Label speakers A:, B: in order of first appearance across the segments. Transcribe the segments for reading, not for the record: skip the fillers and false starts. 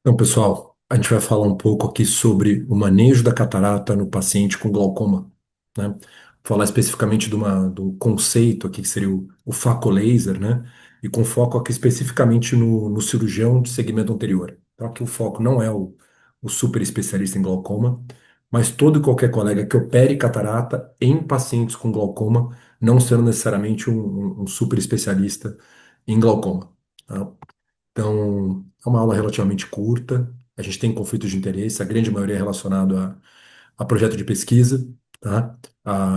A: Então, pessoal, a gente vai falar um pouco aqui sobre o manejo da catarata no paciente com glaucoma, né? Falar especificamente do conceito aqui, que seria o facolaser, né? E com foco aqui especificamente no cirurgião de segmento anterior. Então, aqui o foco não é o super especialista em glaucoma, mas todo e qualquer colega que opere catarata em pacientes com glaucoma, não sendo necessariamente um super especialista em glaucoma, tá? Então, é uma aula relativamente curta. A gente tem conflitos de interesse, a grande maioria é relacionado a projeto de pesquisa, tá?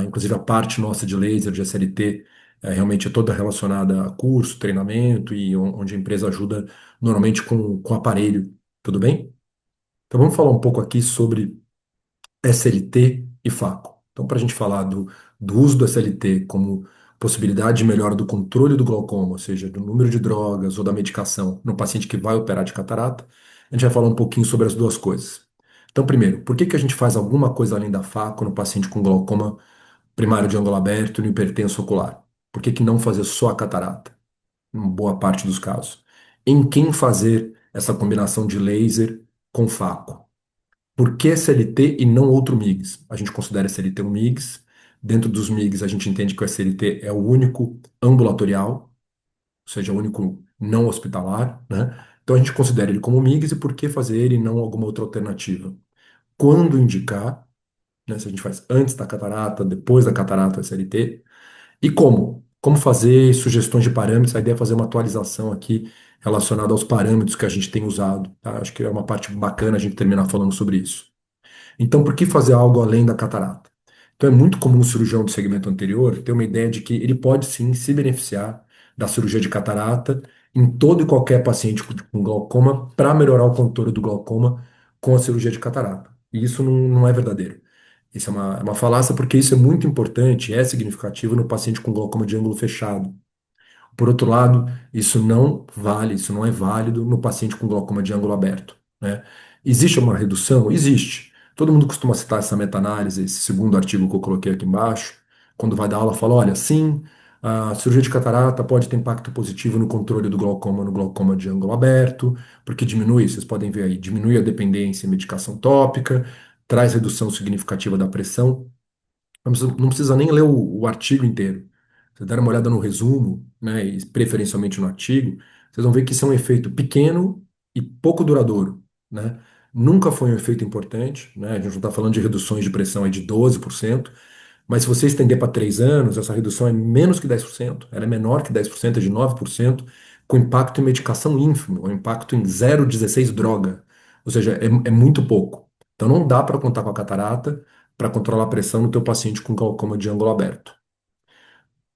A: Inclusive a parte nossa de laser, de SLT, realmente é toda relacionada a curso, treinamento e onde a empresa ajuda normalmente com aparelho, tudo bem? Então vamos falar um pouco aqui sobre SLT e FACO. Então, para a gente falar do uso do SLT como possibilidade de melhora do controle do glaucoma, ou seja, do número de drogas ou da medicação no paciente que vai operar de catarata, a gente vai falar um pouquinho sobre as duas coisas. Então, primeiro, por que que a gente faz alguma coisa além da FACO no paciente com glaucoma primário de ângulo aberto e no hipertenso ocular? Por que que não fazer só a catarata, em boa parte dos casos? Em quem fazer essa combinação de laser com FACO? Por que SLT e não outro MIGS? A gente considera SLT um MIGS. Dentro dos MIGS, a gente entende que o SLT é o único ambulatorial, ou seja, o único não hospitalar, né? Então a gente considera ele como MIGS e por que fazer ele e não alguma outra alternativa? Quando indicar, né? Se a gente faz antes da catarata, depois da catarata, SLT, e como? Como fazer sugestões de parâmetros? A ideia é fazer uma atualização aqui relacionada aos parâmetros que a gente tem usado, tá? Acho que é uma parte bacana a gente terminar falando sobre isso. Então, por que fazer algo além da catarata? Então, é muito comum o cirurgião do segmento anterior ter uma ideia de que ele pode sim se beneficiar da cirurgia de catarata em todo e qualquer paciente com glaucoma para melhorar o controle do glaucoma com a cirurgia de catarata. E isso não é verdadeiro. Isso é uma falácia porque isso é muito importante, é significativo no paciente com glaucoma de ângulo fechado. Por outro lado, isso não é válido no paciente com glaucoma de ângulo aberto, né? Existe uma redução? Existe. Todo mundo costuma citar essa meta-análise, esse segundo artigo que eu coloquei aqui embaixo, quando vai dar aula, fala, olha, sim, a cirurgia de catarata pode ter impacto positivo no controle do glaucoma no glaucoma de ângulo aberto, porque diminui, vocês podem ver aí, diminui a dependência em medicação tópica, traz redução significativa da pressão. Não precisa nem ler o artigo inteiro. Você dar uma olhada no resumo, né, e preferencialmente no artigo, vocês vão ver que isso é um efeito pequeno e pouco duradouro, né? Nunca foi um efeito importante, né? A gente não está falando de reduções de pressão aí de 12%, mas se você estender para 3 anos, essa redução é menos que 10%, ela é menor que 10%, é de 9%, com impacto em medicação ínfimo, ou impacto em 0,16 droga. Ou seja, é muito pouco. Então não dá para contar com a catarata para controlar a pressão no teu paciente com glaucoma de ângulo aberto.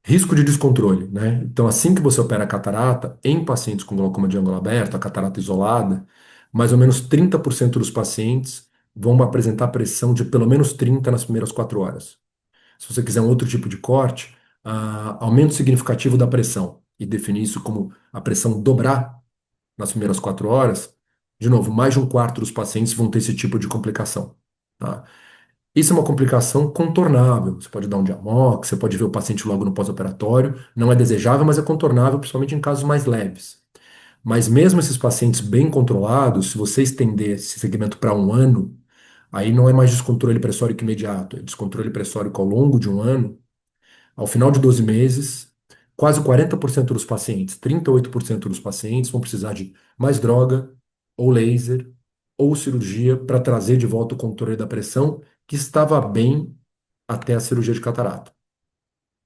A: Risco de descontrole, né? Então, assim que você opera a catarata, em pacientes com glaucoma de ângulo aberto, a catarata isolada, mais ou menos 30% dos pacientes vão apresentar pressão de pelo menos 30 nas primeiras 4 horas. Se você quiser um outro tipo de corte, aumento significativo da pressão, e definir isso como a pressão dobrar nas primeiras 4 horas, de novo, mais de um quarto dos pacientes vão ter esse tipo de complicação, tá? Isso é uma complicação contornável. Você pode dar um diamox, você pode ver o paciente logo no pós-operatório. Não é desejável, mas é contornável, principalmente em casos mais leves. Mas mesmo esses pacientes bem controlados, se você estender esse segmento para um ano, aí não é mais descontrole pressórico imediato, é descontrole pressórico ao longo de um ano. Ao final de 12 meses, quase 40% dos pacientes, 38% dos pacientes vão precisar de mais droga, ou laser, ou cirurgia para trazer de volta o controle da pressão que estava bem até a cirurgia de catarata.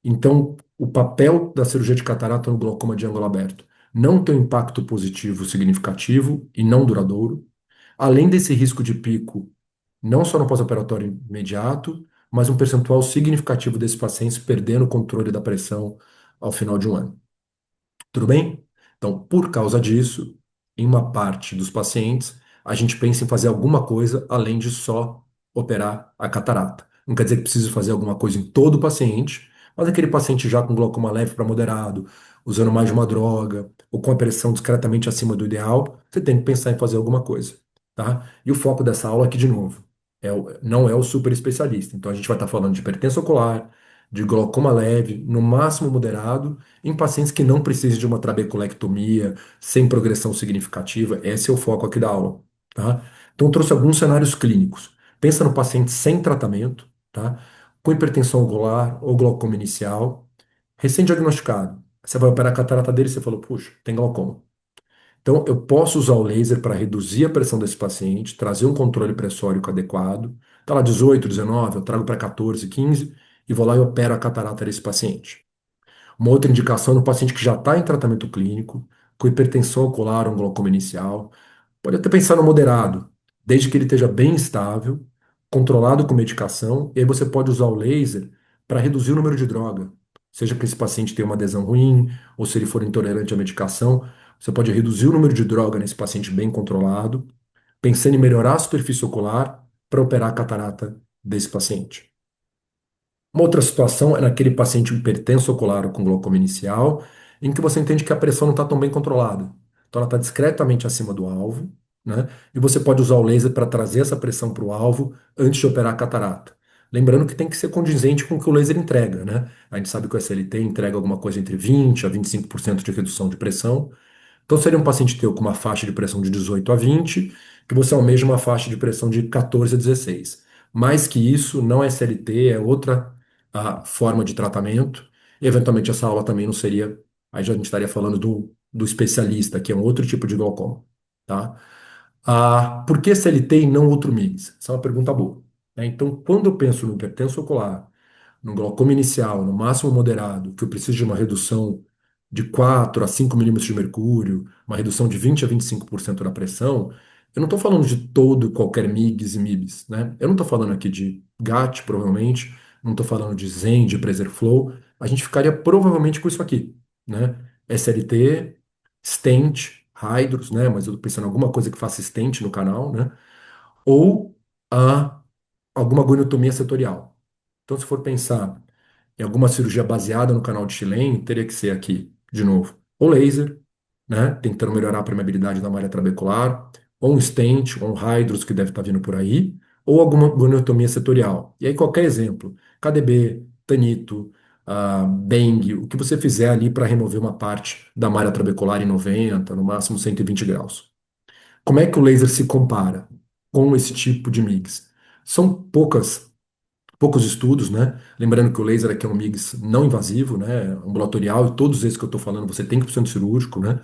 A: Então, o papel da cirurgia de catarata no glaucoma de ângulo aberto não tem um impacto positivo significativo e não duradouro, além desse risco de pico, não só no pós-operatório imediato, mas um percentual significativo desses pacientes perdendo o controle da pressão ao final de um ano. Tudo bem? Então, por causa disso, em uma parte dos pacientes, a gente pensa em fazer alguma coisa além de só operar a catarata. Não quer dizer que precise fazer alguma coisa em todo o paciente, mas aquele paciente já com glaucoma leve para moderado, usando mais de uma droga, ou com a pressão discretamente acima do ideal, você tem que pensar em fazer alguma coisa, tá? E o foco dessa aula aqui, de novo, não é o super especialista. Então, a gente vai estar falando de hipertensão ocular, de glaucoma leve, no máximo moderado, em pacientes que não precisem de uma trabeculectomia, sem progressão significativa. Esse é o foco aqui da aula. tá? Então, eu trouxe alguns cenários clínicos. Pensa no paciente sem tratamento, tá? Com hipertensão angular ou glaucoma inicial, recém-diagnosticado. Você vai operar a catarata dele e você falou, puxa, tem glaucoma. Então, eu posso usar o laser para reduzir a pressão desse paciente, trazer um controle pressórico adequado. Está lá 18, 19, eu trago para 14, 15 e vou lá e opero a catarata desse paciente. Uma outra indicação é no paciente que já está em tratamento clínico, com hipertensão ocular ou um glaucoma inicial. Pode até pensar no moderado, desde que ele esteja bem estável, controlado com medicação, e aí você pode usar o laser para reduzir o número de droga. Seja que esse paciente tenha uma adesão ruim, ou se ele for intolerante à medicação, você pode reduzir o número de droga nesse paciente bem controlado, pensando em melhorar a superfície ocular para operar a catarata desse paciente. Uma outra situação é naquele paciente hipertenso ocular ou com glaucoma inicial, em que você entende que a pressão não está tão bem controlada. Então ela está discretamente acima do alvo, né? E você pode usar o laser para trazer essa pressão para o alvo antes de operar a catarata. Lembrando que tem que ser condizente com o que o laser entrega, né? A gente sabe que o SLT entrega alguma coisa entre 20 a 25% de redução de pressão, então, seria um paciente teu com uma faixa de pressão de 18 a 20, que você almeja uma faixa de pressão de 14 a 16. Mais que isso, não é SLT, é outra forma de tratamento. E, eventualmente, essa aula também não seria. Aí já a gente estaria falando do especialista, que é um outro tipo de glaucoma. Tá? Por que SLT e não outro MIGS? Essa é uma pergunta boa. Né? Então, quando eu penso no hipertenso ocular, no glaucoma inicial, no máximo moderado, que eu preciso de uma redução de 4 a 5 milímetros de mercúrio, uma redução de 20 a 25% da pressão, eu não estou falando de todo e qualquer MIGS e MIBS, né? Eu não estou falando aqui de GAT, provavelmente, não estou falando de Zen, de PreserFlow, a gente ficaria provavelmente com isso aqui, né? SLT, stent, Hydros, né? Mas eu estou pensando em alguma coisa que faça stent no canal, né? Ou alguma goniotomia setorial. Então, se for pensar em alguma cirurgia baseada no canal de Schillen, teria que ser aqui, de novo, ou laser, né, tentando melhorar a permeabilidade da malha trabecular, ou um stent, ou um hydros que deve estar vindo por aí, ou alguma goniotomia setorial. E aí qualquer exemplo, KDB, Tanito, Beng, o que você fizer ali para remover uma parte da malha trabecular em 90, no máximo 120 graus. Como é que o laser se compara com esse tipo de MIGS? São poucos estudos, né? Lembrando que o laser aqui é um MIGS não invasivo, né? Ambulatorial, e todos esses que eu estou falando, você tem que ir para o centro cirúrgico, né?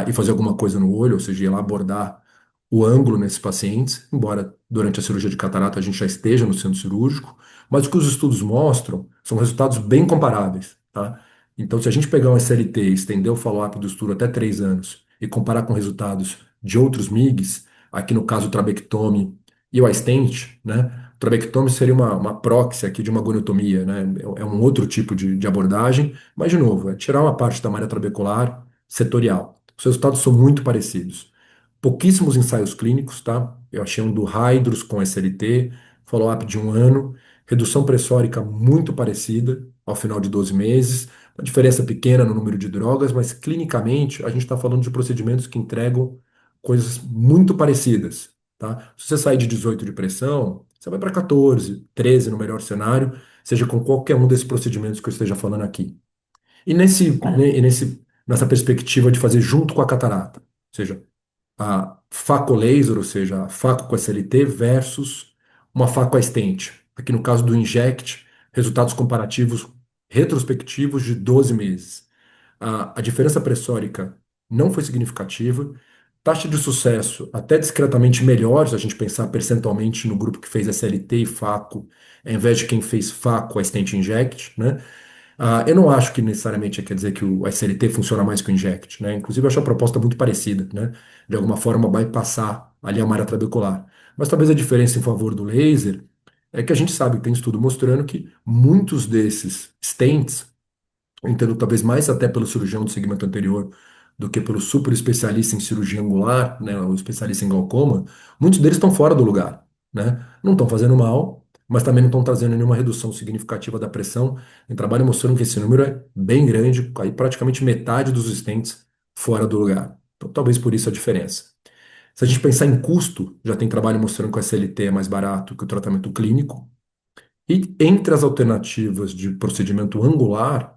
A: E fazer alguma coisa no olho, ou seja, ir lá abordar o ângulo nesses pacientes, embora durante a cirurgia de catarata a gente já esteja no centro cirúrgico, mas o que os estudos mostram são resultados bem comparáveis, tá? Então, se a gente pegar um SLT e estender o follow-up do estudo até 3 anos e comparar com resultados de outros MIGs, aqui no caso o trabectome e o iStent, né? O trabectome seria uma proxy aqui de uma goniotomia, né? É um outro tipo de abordagem, mas, de novo, é tirar uma parte da malha trabecular setorial. Os resultados são muito parecidos. Pouquíssimos ensaios clínicos, tá? Eu achei um do Hydros com SLT, follow-up de 1 ano, redução pressórica muito parecida ao final de 12 meses, uma diferença pequena no número de drogas, mas clinicamente a gente está falando de procedimentos que entregam coisas muito parecidas, tá? Se você sair de 18 de pressão, você vai para 14, 13 no melhor cenário, seja com qualquer um desses procedimentos que eu esteja falando aqui. Nessa perspectiva de fazer junto com a catarata, ou seja, a faco laser, ou seja, a faco com SLT versus uma faco assistente. Aqui no caso do Inject, resultados comparativos retrospectivos de 12 meses. A diferença pressórica não foi significativa. Taxa de sucesso até discretamente melhor, se a gente pensar percentualmente no grupo que fez SLT e faco, ao invés de quem fez faco, assistente Inject, né? Eu não acho que necessariamente quer dizer que o SLT funciona mais que o Inject, né? Inclusive, eu acho a proposta muito parecida, né? De alguma forma, vai passar ali a malha trabecular. Mas talvez a diferença em favor do laser é que a gente sabe que tem estudo mostrando que muitos desses stents, eu entendo talvez mais até pelo cirurgião do segmento anterior do que pelo super especialista em cirurgia angular, né, o especialista em glaucoma, muitos deles estão fora do lugar, né? Não estão fazendo mal, mas também não estão trazendo nenhuma redução significativa da pressão. Em trabalho mostrando que esse número é bem grande, aí praticamente metade dos stents fora do lugar. Então, talvez por isso a diferença. Se a gente pensar em custo, já tem trabalho mostrando que o SLT é mais barato que o tratamento clínico. E entre as alternativas de procedimento angular,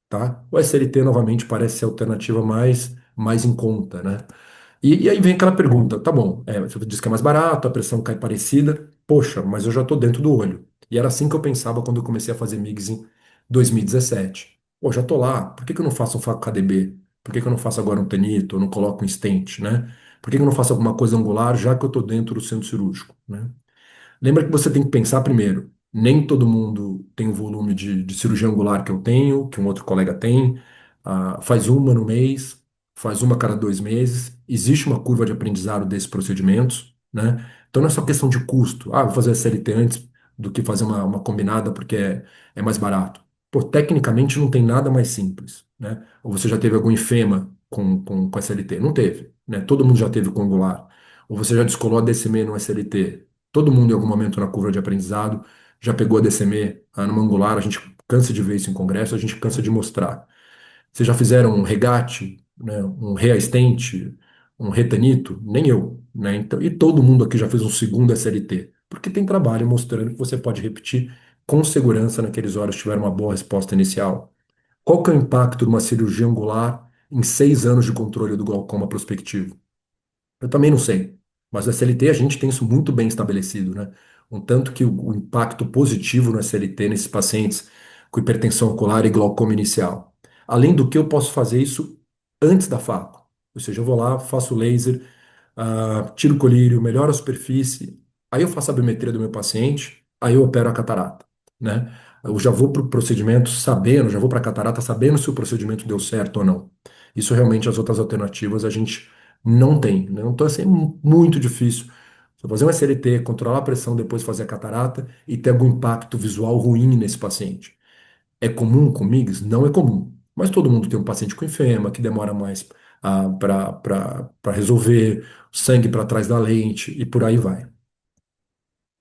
A: tá? O SLT novamente parece ser a alternativa mais em conta, né? E aí vem aquela pergunta, tá bom, você diz que é mais barato, a pressão cai parecida, poxa, mas eu já estou dentro do olho. E era assim que eu pensava quando eu comecei a fazer MIGS em 2017. Pô, já estou lá, por que que eu não faço um faco KDB? Por que que eu não faço agora um tenito, eu não coloco um stent, né? Por que que eu não faço alguma coisa angular, já que eu estou dentro do centro cirúrgico, né? Lembra que você tem que pensar primeiro. Nem todo mundo tem o volume de cirurgia angular que eu tenho, que um outro colega tem. Faz uma no mês, faz uma a cada 2 meses. Existe uma curva de aprendizado desses procedimentos, né? Então não é só questão de custo. Ah, vou fazer a CLT antes do que fazer uma combinada porque é mais barato. Pô, tecnicamente não tem nada mais simples, né? Ou você já teve algum enfema com SLT? Não teve, né? Todo mundo já teve com angular. Ou você já descolou a DCM no SLT? Todo mundo, em algum momento na curva de aprendizado, já pegou a DCM no angular. A gente cansa de ver isso em congresso, a gente cansa de mostrar. Vocês já fizeram um regate, né, um reastent, um retanito? Nem eu, né? Então, e todo mundo aqui já fez um segundo SLT, porque tem trabalho mostrando que você pode repetir com segurança naqueles horas que tiver uma boa resposta inicial. Qual que é o impacto de uma cirurgia angular em 6 anos de controle do glaucoma prospectivo? Eu também não sei, mas no SLT a gente tem isso muito bem estabelecido, né? Um tanto que o impacto positivo no SLT nesses pacientes com hipertensão ocular e glaucoma inicial. Além do que eu posso fazer isso antes da faco. Ou seja, eu vou lá, faço laser, tiro o colírio, melhoro a superfície, aí eu faço a biometria do meu paciente, aí eu opero a catarata, né? Eu já vou para o procedimento sabendo, já vou para a catarata sabendo se o procedimento deu certo ou não. Isso realmente as outras alternativas a gente não tem, né? Então, assim, é muito difícil. Você fazer um SLT, controlar a pressão, depois fazer a catarata e ter algum impacto visual ruim nesse paciente. É comum com MIGS? Não é comum. Mas todo mundo tem um paciente com enfema, que demora mais para resolver, sangue para trás da lente e por aí vai.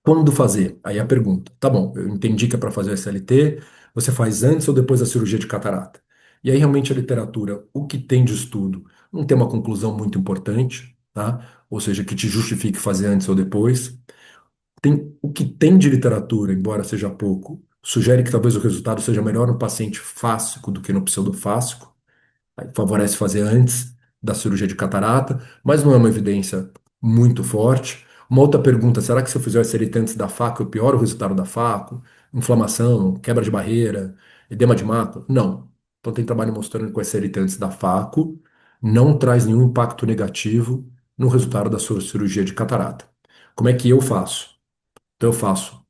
A: Quando fazer? Aí a pergunta. Tá bom, eu entendi que é para fazer o SLT, você faz antes ou depois da cirurgia de catarata? E aí realmente a literatura, o que tem de estudo, não tem uma conclusão muito importante, tá? Ou seja, que te justifique fazer antes ou depois. Tem, o que tem de literatura, embora seja pouco, sugere que talvez o resultado seja melhor no paciente fásico do que no pseudofásico. Aí favorece fazer antes da cirurgia de catarata, mas não é uma evidência muito forte. Uma outra pergunta: será que se eu fizer o SLT antes da faco, eu pioro o resultado da faco? Inflamação, quebra de barreira, edema de mácula? Não. Então tem trabalho mostrando que o SLT antes da faco não traz nenhum impacto negativo no resultado da sua cirurgia de catarata. Como é que eu faço? Então eu faço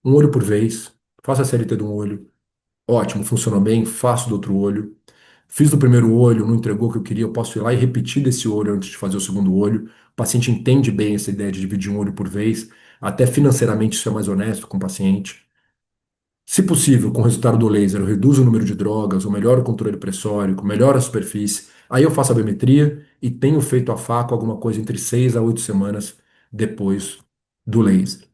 A: um olho por vez, faço a CLT de um olho, ótimo, funcionou bem, faço do outro olho. Fiz do primeiro olho, não entregou o que eu queria, eu posso ir lá e repetir desse olho antes de fazer o segundo olho. O paciente entende bem essa ideia de dividir um olho por vez, até financeiramente isso é mais honesto com o paciente. Se possível, com o resultado do laser, eu reduzo o número de drogas, eu melhoro o controle pressórico, melhoro a superfície, aí eu faço a biometria e tenho feito a faco alguma coisa entre 6 a 8 semanas depois do laser.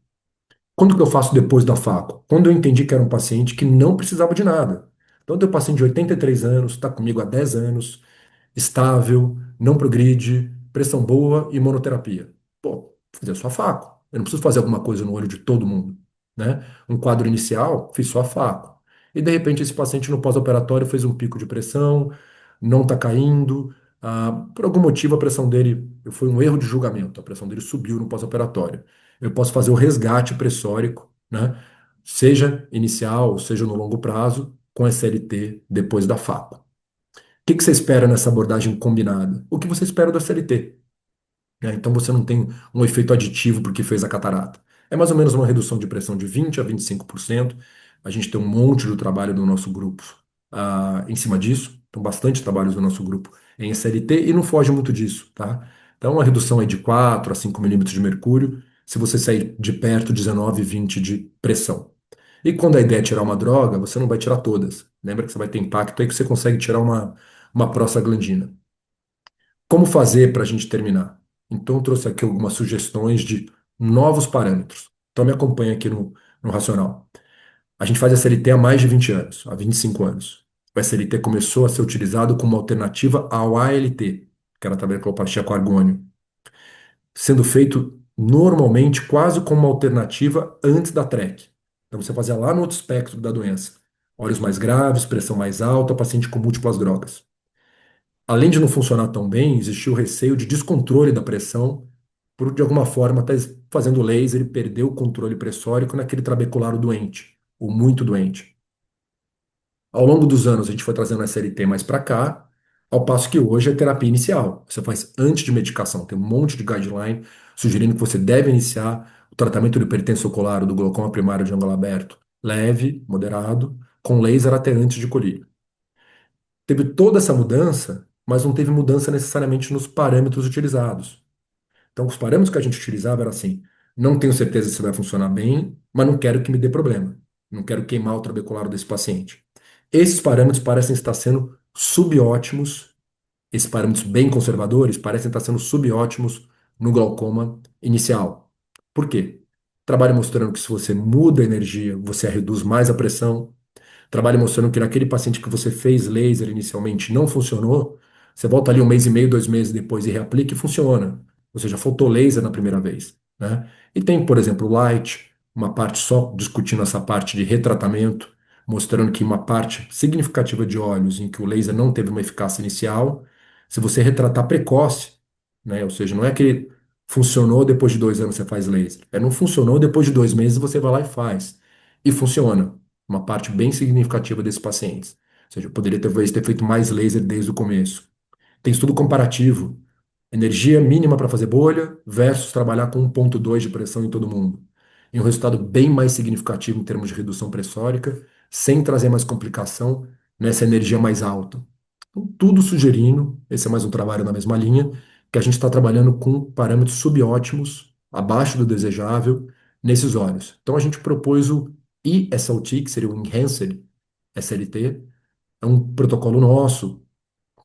A: Quando que eu faço depois da faco? Quando eu entendi que era um paciente que não precisava de nada. Então, eu tenho um paciente de 83 anos, está comigo há 10 anos, estável, não progride, pressão boa e monoterapia. Pô, vou fazer só faco. Eu não preciso fazer alguma coisa no olho de todo mundo, né? Um quadro inicial, fiz só faco. E de repente esse paciente no pós-operatório fez um pico de pressão, não está caindo. Por algum motivo a pressão dele foi um erro de julgamento, a pressão dele subiu no pós-operatório. Eu posso fazer o resgate pressórico, né? Seja inicial, seja no longo prazo, com SLT depois da faco que você espera nessa abordagem combinada? O que você espera do SLT, né? Então você não tem um efeito aditivo porque fez a catarata. É mais ou menos uma redução de pressão de 20 a 25%. A gente tem um monte de trabalho no nosso grupo em cima disso. Então, bastante trabalhos no nosso grupo em SLT e não foge muito disso, tá? Então, uma redução aí de 4 a 5 milímetros de mercúrio, se você sair de perto, 19, 20 de pressão. E quando a ideia é tirar uma droga, você não vai tirar todas. Lembra que você vai ter impacto aí que você consegue tirar uma prostaglandina. Como fazer para a gente terminar? Então, eu trouxe aqui algumas sugestões de novos parâmetros. Então, me acompanha aqui no racional. A gente faz SLT há mais de 20 anos, há 25 anos. O SLT começou a ser utilizado como alternativa ao ALT, que era a tabeculopatia com argônio, sendo feito normalmente quase como uma alternativa antes da TREC. Então, você fazia lá no outro espectro da doença. Olhos mais graves, pressão mais alta, paciente com múltiplas drogas. Além de não funcionar tão bem, existiu o receio de descontrole da pressão, por de alguma forma, estar fazendo o laser e perder o controle pressórico naquele trabecular doente, ou muito doente. Ao longo dos anos, a gente foi trazendo a SLT mais para cá, ao passo que hoje é terapia inicial. Você faz antes de medicação. Tem um monte de guideline sugerindo que você deve iniciar o tratamento do hipertensão ocular ou do glaucoma primário de ângulo aberto leve, moderado, com laser até antes de colírio. Teve toda essa mudança, mas não teve mudança necessariamente nos parâmetros utilizados. Então, os parâmetros que a gente utilizava era assim: não tenho certeza se vai funcionar bem, mas não quero que me dê problema. Não quero queimar o trabecular desse paciente. Esses parâmetros parecem estar sendo subótimos, esses parâmetros bem conservadores parecem estar sendo subótimos no glaucoma inicial. Por quê? Trabalho mostrando que se você muda a energia, você reduz mais a pressão. Trabalho mostrando que naquele paciente que você fez laser inicialmente não funcionou, você volta ali um mês e meio, 2 meses depois e reaplica e funciona. Ou seja, faltou laser na primeira vez, né? E tem, por exemplo, o Light, uma parte só discutindo essa parte de retratamento, mostrando que uma parte significativa de olhos em que o laser não teve uma eficácia inicial, se você retratar precoce, né? Ou seja, não é que funcionou depois de 2 anos você faz laser, é não funcionou depois de 2 meses você vai lá e faz. E funciona uma parte bem significativa desses pacientes. Ou seja, eu poderia talvez ter feito mais laser desde o começo. Tem estudo comparativo. Energia mínima para fazer bolha versus trabalhar com 1,2 de pressão em todo mundo. E um resultado bem mais significativo em termos de redução pressórica, sem trazer mais complicação nessa energia mais alta. Então, tudo sugerindo, esse é mais um trabalho na mesma linha, que a gente está trabalhando com parâmetros subótimos, abaixo do desejável, nesses olhos. Então, a gente propôs o ESLT, que seria o Enhanced SLT, é um protocolo nosso,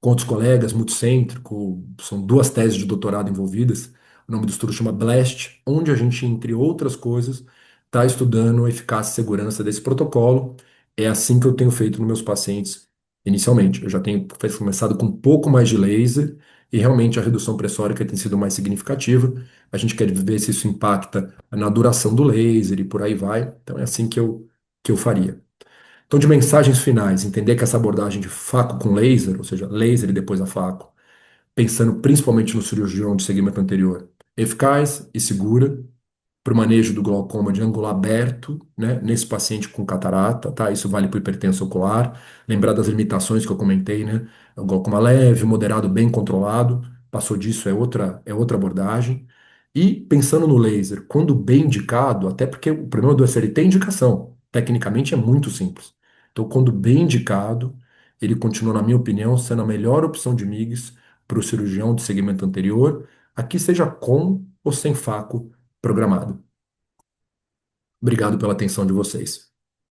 A: com outros colegas, multicêntrico, são 2 teses de doutorado envolvidas. O nome do estudo chama BLAST, onde a gente, entre outras coisas, está estudando a eficácia e segurança desse protocolo. É assim que eu tenho feito nos meus pacientes inicialmente. Eu já tenho começado com um pouco mais de laser e realmente a redução pressórica tem sido mais significativa. A gente quer ver se isso impacta na duração do laser e por aí vai. Então é assim que eu faria. Então, de mensagens finais, entender que essa abordagem de faco com laser, ou seja, laser e depois a faco, pensando principalmente no cirurgião de segmento anterior, eficaz e segura para o manejo do glaucoma de ângulo aberto, né, nesse paciente com catarata, tá? Isso vale para o hipertensão ocular. Lembrar das limitações que eu comentei, né? O glaucoma leve, moderado, bem controlado. Passou disso é outra abordagem. E pensando no laser, quando bem indicado, até porque o problema do SLT é indicação. Tecnicamente é muito simples. Então, quando bem indicado, ele continua, na minha opinião, sendo a melhor opção de MIGS para o cirurgião de segmento anterior, aqui seja com ou sem faco programado. Obrigado pela atenção de vocês.